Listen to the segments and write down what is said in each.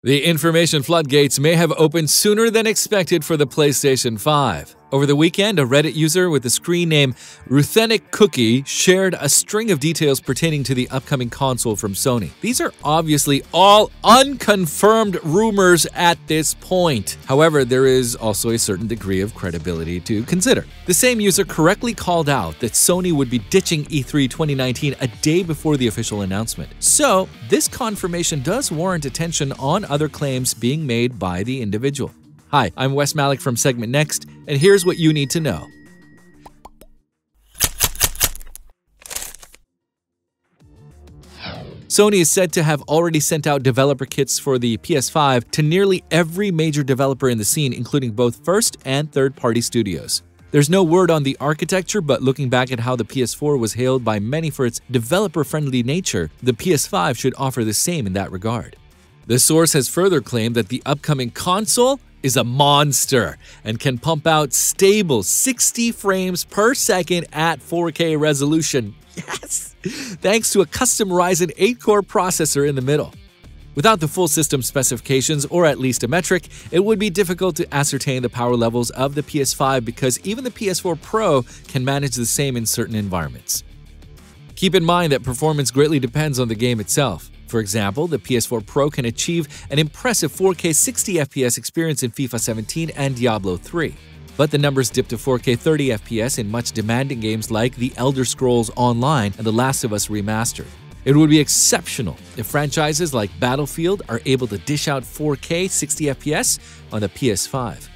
The information floodgates may have opened sooner than expected for the PlayStation 5. Over the weekend, a Reddit user with the screen name Ruthenic Cookie shared a string of details pertaining to the upcoming console from Sony. These are obviously all unconfirmed rumors at this point. However, there is also a certain degree of credibility to consider. The same user correctly called out that Sony would be ditching E3 2019 a day before the official announcement. So, this confirmation does warrant attention on other claims being made by the individual. Hi, I'm Wes Malik from SegmentNext, and here's what you need to know. Sony is said to have already sent out developer kits for the PS5 to nearly every major developer in the scene, including both first- and third-party studios. There's no word on the architecture, but looking back at how the PS4 was hailed by many for its developer-friendly nature, the PS5 should offer the same in that regard. The source has further claimed that the upcoming console is a monster and can pump out stable 60 frames per second at 4K resolution. Yes! Thanks to a custom Ryzen 8-core processor in the middle. Without the full system specifications, or at least a metric, it would be difficult to ascertain the power levels of the PS5 because even the PS4 Pro can manage the same in certain environments. Keep in mind that performance greatly depends on the game itself. For example, the PS4 Pro can achieve an impressive 4K 60 FPS experience in FIFA 17 and Diablo 3. But the numbers dip to 4K 30 FPS in much demanding games like The Elder Scrolls Online and The Last of Us Remastered. It would be exceptional if franchises like Battlefield are able to dish out 4K 60 FPS on the PS5.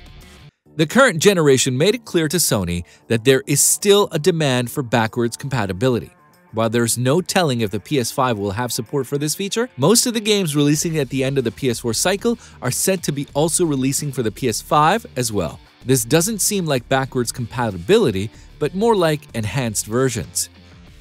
The current generation made it clear to Sony that there is still a demand for backwards compatibility. While there's no telling if the PS5 will have support for this feature, most of the games releasing at the end of the PS4 cycle are said to be also releasing for the PS5 as well. This doesn't seem like backwards compatibility, but more like enhanced versions.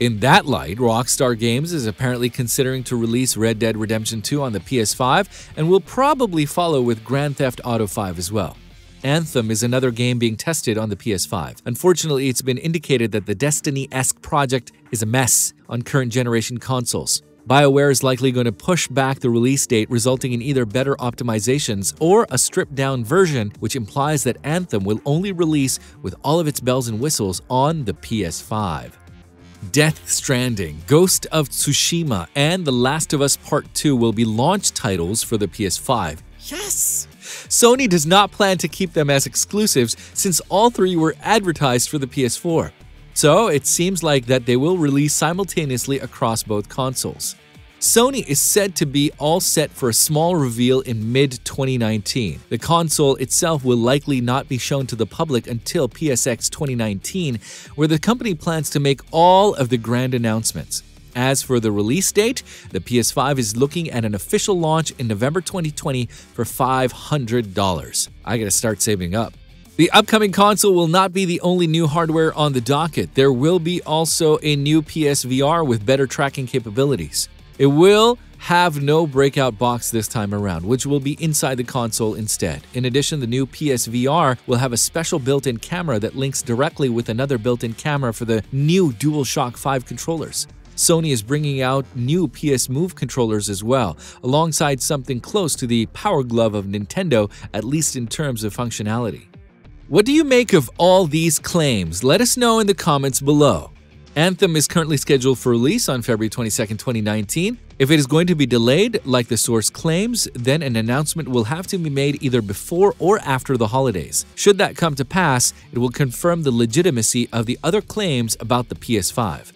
In that light, Rockstar Games is apparently considering to release Red Dead Redemption 2 on the PS5 and will probably follow with Grand Theft Auto 5 as well. Anthem is another game being tested on the PS5. Unfortunately, it's been indicated that the Destiny-esque project is a mess on current generation consoles. BioWare is likely going to push back the release date, resulting in either better optimizations or a stripped-down version, which implies that Anthem will only release with all of its bells and whistles on the PS5. Death Stranding, Ghost of Tsushima, and The Last of Us Part 2 will be launch titles for the PS5. Yes! Sony does not plan to keep them as exclusives since all three were advertised for the PS4. So it seems like that they will release simultaneously across both consoles. Sony is said to be all set for a small reveal in mid-2019. The console itself will likely not be shown to the public until PSX 2019, where the company plans to make all of the grand announcements. As for the release date, the PS5 is looking at an official launch in November 2020 for $500. I gotta start saving up. The upcoming console will not be the only new hardware on the docket. There will be also a new PSVR with better tracking capabilities. It will have no breakout box this time around, which will be inside the console instead. In addition, the new PSVR will have a special built-in camera that links directly with another built-in camera for the new DualShock 5 controllers. Sony is bringing out new PS Move controllers as well, alongside something close to the Power Glove of Nintendo, at least in terms of functionality. What do you make of all these claims? Let us know in the comments below. Anthem is currently scheduled for release on February 22, 2019. If it is going to be delayed, like the source claims, then an announcement will have to be made either before or after the holidays. Should that come to pass, it will confirm the legitimacy of the other claims about the PS5.